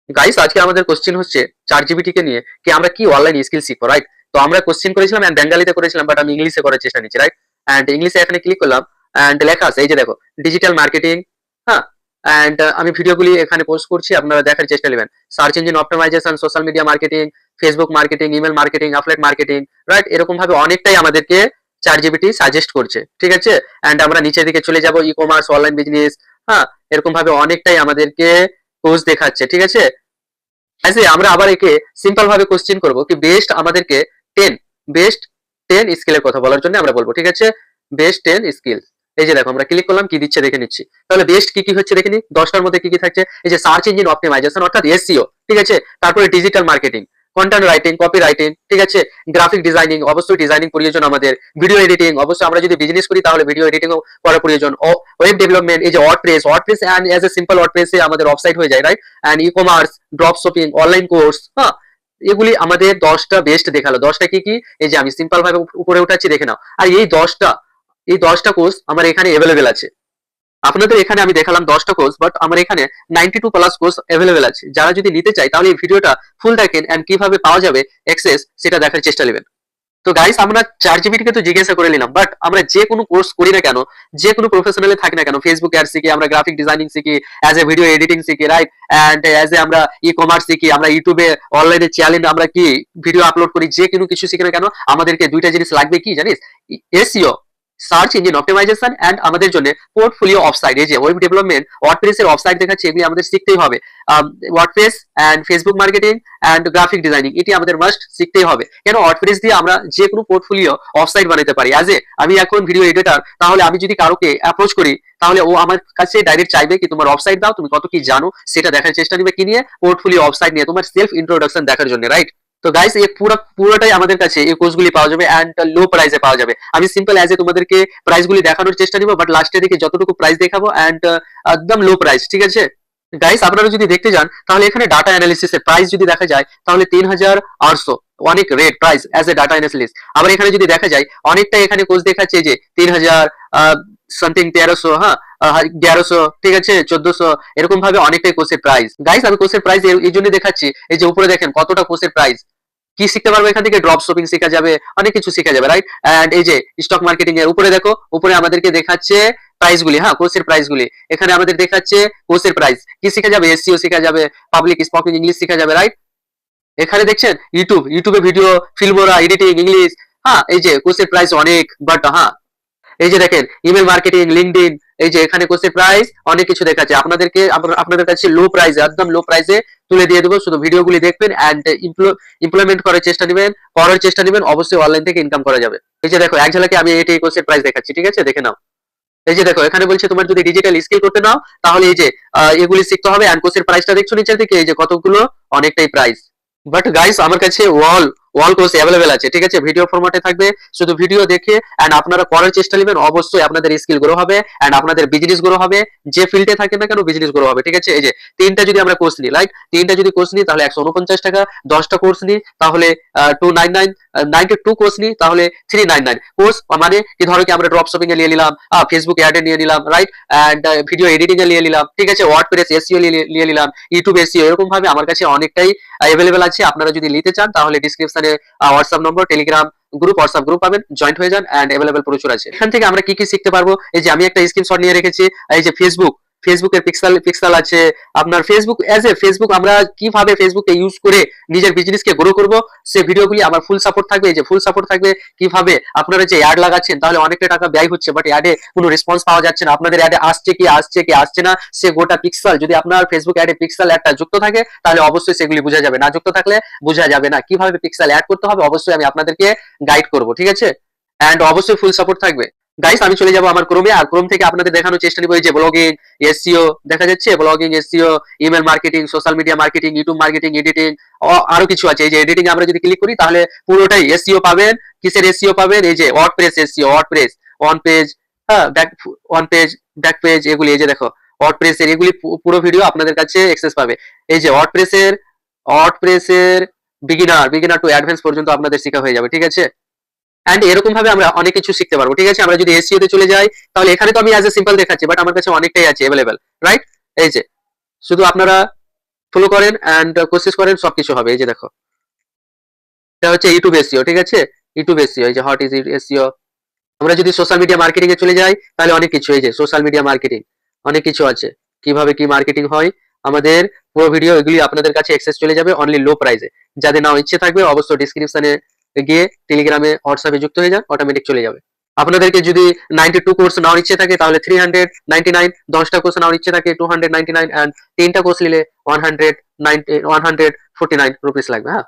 Guys আজকে আমাদের question হচ্ছে চার জিবিটি কে নিয়ে কি আমরা কি অনলাইন স্কিল শিখবো, রাইট? তো আমরা কোশ্চেন করেছিলাম এন্ড বেঙ্গালিতে করেছিলাম, বাট আমি ইংলিশে করার চেষ্টা নিচ্ছি, রাইট? এন্ড ইংলিশে এখানে ক্লিক করলাম এন্ড লেখা আছে এই যে দেখো ডিজিটাল মার্কেটিং। হ্যাঁ, এন্ড আমি ভিডিওগুলি এখানে পোস্ট করছি, আপনারা দেখার চেষ্টা নেবেন। Search engine optimisation, social media marketing, Facebook marketing, email marketing, affiliate marketing, right? এরকম ভাবে অনেকটাই আমাদেরকে চার জিবিটি সাজেস্ট করছে, ঠিক আছে? এন্ড আমরা নিচের দিকে চলে যাব, ই কমার্স, অনলাইন বিজনেস। হ্যাঁ, এরকম ভাবে অনেকটাই আমাদেরকে কোর্স দেখাচ্ছে, ঠিক আছে? আচ্ছা, আমরা আবার একে সিম্পল ভাবে কোশ্চেন করব কি বেস্ট আমাদেরকে 10 বেস্ট 10 স্কিলের কথা বলার জন্য আমরা বলবো, ঠিক আছে? Best 10 skill. এই যে দেখো আমরা ক্লিক করলাম, কি দিচ্ছে দেখে নিচ্ছি। তাহলে বেস্ট কি কি হচ্ছে দেখে নি, 10টার মধ্যে কি কি থাকছে। এই যে সার্চ ইঞ্জিন অপটিমাইজেশন অর্থাৎ এসইও, ঠিক আছে? তারপরে digital marketing, content writing, copy writing, ঠিক আছে? গ্রাফিক ডিজাইনিং, অবশ্যই ডিজাইনিং প্রয়োজন আমাদের। ভিডিও এডিটিং, অবশ্যই আমরা যদি বিজনেস করি তাহলে ভিডিও এডিটিং করা প্রয়োজন। ওয়েব ডেভেলপমেন্ট, এই যে WordPress and as a simple ওয়ার্ডপ্রেসে আমাদের ওয়েবসাইট হয়ে যায়, right? And e commerce, drop shopping, online course. হ্যাঁ, এগুলি আমাদের 10টা বেস্ট দেখালো। 10টা কি কি, এই যে আমি সিম্পল ভাবে উপরে উঠাচ্ছি দেখে নাও। আর এই দশটা কোর্স আমার এখানে অ্যাভেলেবেল আছে। আপনাদের এখানে আমি দেখালাম 10টা কোর্স, বাট আমার এখানে 92 প্লাস কোর্স অ্যাভেলেবেল আছে। যারা যদি নিতে চায় তাহলে এই ভিডিওটা ফুল দেখেন এন্ড কিভাবে পাওয়া যাবে অ্যাক্সেস সেটা দেখার চেষ্টা নেবেন। তো গাইস আমরা চার জিবিটিকে তো জিজ্ঞাসা করে নিলাম, বাট আমরা যে কোনো কোর্স করি না কেন, যে কোনো প্রফেশনালে থাকি না কেন, ফেসবুক অ্যাড শিখি, আমরা গ্রাফিক ডিজাইনিং শিখি, অ্যাজ এ ভিডিও এডিটিং শিখি, রাইট? এন্ড অ্যাজ এ আমরা ই কমার্স শিখি, আমরা ইউটিউবে অনলাইনে চ্যানেল আমরা কি ভিডিও আপলোড করি, যে কোনো কিছু শিখি না কেন, আমাদেরকে দুইটা জিনিস লাগবে, কি জানিস? SEO, search engine optimisation, and আমাদের জন্য পোর্টফোলিও অফসাইট। এই যে ওয়েব ডেভেলপমেন্ট, ওয়ার্ডপ্রেস এর অফসাইট দেখাচ্ছে, এগুলি আমাদের শিখতেই হবে। WordPress and Facebook marketing and graphic designing, এটি আমাদের মাস্ট শিখতেই হবে। কেন ওয়ার্ডপ্রেস দিয়ে আমরা যে কোনো পোর্টফোলিও অফসাইট বানাতে পারি। অ্যাজ এ আমি এখন ভিডিও এডিটর, তাহলে আমি যদি কারোকে অ্যাপ্রোচ করি তাহলে ও আমার কাছে ডাইরেক্ট চাইবে কি তোমার অফসাইট দাও, তুমি কত কি জানো সেটা দেখার চেষ্টা নিবে, কি নিয়ে? পোর্টফোলিও অফসাইট নিয়ে, তোমার সেলফ ইন্ট্রোডাকশন দেখার জন্য, রাইট? তো গাইস এই পুরোটাই আমাদের কাছে এই কোর্সগুলি পাওয়া যাবে এন্ড লো প্রাইসে পাওয়া যাবে। আমি সিম্পল অ্যাজ এ তোমাদেরকে প্রাইসগুলি দেখানোর চেষ্টা নিব, বাট লাস্টের দিকে যতটুকু প্রাইস দেখাবো এন্ড একদম লো প্রাইস, ঠিক আছে? গাইস আপনারা যদি দেখতে যান তাহলে এখানে ডাটা অ্যানালিসিস এর প্রাইস যদি দেখা যায় তাহলে 3800, অনেক rate price as a data analyst. আবার এখানে যদি দেখা যায় অনেকটা এখানে কোর্স দেখাচ্ছে যে 3000 সামথিং 1300, হ্যাঁ 1100, ঠিক আছে 1400, এরকম ভাবে অনেকটাই কোর্সের প্রাইস। গাইস আমি কোর্সের প্রাইস এই জন্য দেখাচ্ছি, এই যে উপরে দেখেন কতটা কোর্সের প্রাইস। কি শিখতে পারবো এখান থেকে? ড্রপ শপিং শেখা যাবে, অনেক কিছু শেখা যাবে, রাইট? এন্ড এই যে স্টক মার্কেটিং এর উপরে দেখো, উপরে আমাদেরকে দেখাচ্ছে প্রাইস গুলি, হ্যাঁ কোর্সের প্রাইস গুলি। এখানে আমাদের দেখাচ্ছে কোর্সের প্রাইস। কি শেখা যাবে? এসইও শেখা যাবে, পাবলিক স্পিকিং ইংলিশ শেখা যাবে, রাইট? এখানে দেখছেন ইউটিউবে ভিডিও, ফিল্মোরা, এডিটিং, ইংলিশ। হ্যাঁ, এই যে কোর্সের প্রাইস অনেক, বাট হ্যাঁ এই যে দেখেন ইমেল মার্কেটিং, লিঙ্কডইন, এই যে এখানে কোর্সের প্রাইস অনেক কিছু দেখাচ্ছে। আপনাদের কাছে লো প্রাইসে, একদম লো প্রাইসে তুলে দিয়ে দেবো। শুধু ভিডিওগুলি দেখবেন এন্ড ইমপ্লিমেন্ট করার চেষ্টা নেবেন, অবশ্যই অনলাইন থেকে ইনকাম করা যাবে। এই যে দেখো এক ঝলকে আমি এই কোর্সের প্রাইস দেখাচ্ছি, ঠিক আছে? দেখে নাও। এই যে দেখো এখানে বলছে তোমার যদি ডিজিটাল স্কিল করতে নাও তাহলে এই যে এগুলি শিখতে হবে। এন্ড কোর্সের প্রাইসটা দেখছো নিচের দিকে, এই যে কতগুলো, অনেকটাই প্রাইস। বাট গাইস আমার কাছে ওয়াল কোর্স অ্যাভেলেবেল আছে, ঠিক আছে? ভিডিও ফরম্যাটে থাকবে, শুধু ভিডিও দেখে এন্ড আপনারা করার চেষ্টা নেবেন, অবশ্যই আপনাদের স্কিল গ্রো হবে এন্ড আপনাদের বিজনেস গ্রো হবে। যে ফিল্ডে থাকেন না কেন বিজনেস গ্রো হবে, ঠিক আছে? এই যে তিনটা যদি আমরা কোর্স নিই, লাইক তিনটা যদি কোর্স নিই তাহলে 149 টাকা, 10টা কোর্স নিই তাহলে 299, 92 কোর্স নিই তাহলে 399। কোর্স মানে কি, ধরো কি আমরা ড্রপ শপিং এ নিয়ে নিলাম, ফেসবুক অ্যাড এ নিয়ে নিলাম, রাইট? এন্ড ভিডিও এডিটিং এ নিয়ে নিলাম, ঠিক আছে? ওয়ার্ডপ্রেস এসইও নিয়ে নিলাম, ইউটিউব এসইও, এরকম ভাবে আমার কাছে অনেকটাই অ্যাভেলেবেল আছে। আপনারা যদি নিতে চান তাহলে ডিসক্রিপশনে হোয়াটসঅ্যাপ নম্বর, টেলিগ্রাম গ্রুপ, হোয়াটসঅ্যাপ গ্রুপ পাবেন, জয়েন্ট হয়ে যান এন্ড অ্যাভেলেবেল প্রচুর আছে। এখান থেকে আমরা কি কি শিখতে পারবো, এই যে আমি একটা স্ক্রিনশট নিয়ে রেখেছি। এই যে ফেসবুকের পিক্সেল আছে, আপনার ফেসবুক আমরা কিভাবে ফেসবুককে ইউজ করে নিজের বিজনেসকে গ্রো করব, সে ভিডিওগুলি আমার ফুল সাপোর্ট থাকবে। এই যে ফুল সাপোর্ট থাকবে কিভাবে আপনারা যে অ্যাড লাগাচ্ছেন তাহলে অনেকটা টাকা ব্যয় হচ্ছে, বাট অ্যাডে কোনো রেসপন্স পাওয়া যাচ্ছে না, আপনাদের অ্যাডে আসছে না, সে গোটা পিক্সেল যদি আপনার ফেসবুক অ্যাডে পিক্সেল অ্যাডটা যুক্ত থাকে তাহলে অবশ্যই সেগুলি বোঝা যাবে, না যুক্ত থাকলে বোঝা যাবে না। কিভাবে পিক্সেল অ্যাড করতে হবে অবশ্যই আমি আপনাদেরকে গাইড করব, ঠিক আছে? এন্ড অবশ্যই ফুল সাপোর্ট থাকবে। গাইস আমি চলে যাব আমার ক্রোমে, আর ক্রোম থেকে আপনাদের দেখানোর চেষ্টা নিব এই যে ব্লগিং, এসইও দেখা যাচ্ছে, blogging, SEO, email marketing, social media marketing, YouTube marketing, editing, আরো কিছু আছে। এই যে এডিটিং আমরা যদি ক্লিক করি তাহলে পুরোটাই এসইও পাবেন। কিসের এসইও পাবেন? এই যে WordPress SEO, WordPress on page, হ্যাঁ ব্যাক পেজ, এগুলি এই যে দেখো ওয়ার্ডপ্রেস এর এগুলি পুরো ভিডিও আপনাদের কাছে অ্যাক্সেস পাবে। এই যে ওয়ার্ডপ্রেসের বিগিনার টু অ্যাডভান্স পর্যন্ত আপনাদের শেখা হয়ে যাবে, ঠিক আছে? এন্ড এরকম ভাবে আমরা অনেক কিছু শিখতে পারবো, ঠিক আছে? আমরা যদি এসইও তে চলে যাই তাহলে এখানে তো আমি অ্যাজ এ সিম্পল দেখাচ্ছি, বাট আমার কাছে অনেকটাই আছে অ্যাভেলেবেল, রাইট? এই যে শুধু আপনারা ফলো করেন অ্যান্ড কোশিশ করেন সবকিছু হবে। এই যে দেখো, এটা হচ্ছে ইউটিউব এসইও, ঠিক আছে, ইউটিউব এসইও, এই যে হোয়াট ইজ ইট এসইও। আমরা যদি সোশ্যাল মিডিয়া মার্কেটিং এ চলে যাই তাহলে অনেক কিছু, এই যে সোশ্যাল মিডিয়া মার্কেটিং অনেক কিছু আছে, কিভাবে কি মার্কেটিং হয় আমাদের পুরো ভিডিও, এগুলি আপনাদের কাছে অ্যাক্সেস চলে যাবে অনলি লো প্রাইসে। যাদের নাও ইচ্ছে থাকবে অবশ্যই ডিসক্রিপশনে গিয়ে টেলিগ্রামে হোয়াটসঅ্যাপে যুক্ত হয়ে যান, অটোমেটিক চলে যাবে। আপনাদেরকে যদি 92 কোর্স নেওয়ার ইচ্ছে থাকে তাহলে 399, 10টা কোর্স নেওয়ার ইচ্ছে থাকে 299, এন্ড 3টা কোর্স নিলে 149 রুপিস লাগবে। হ্যাঁ,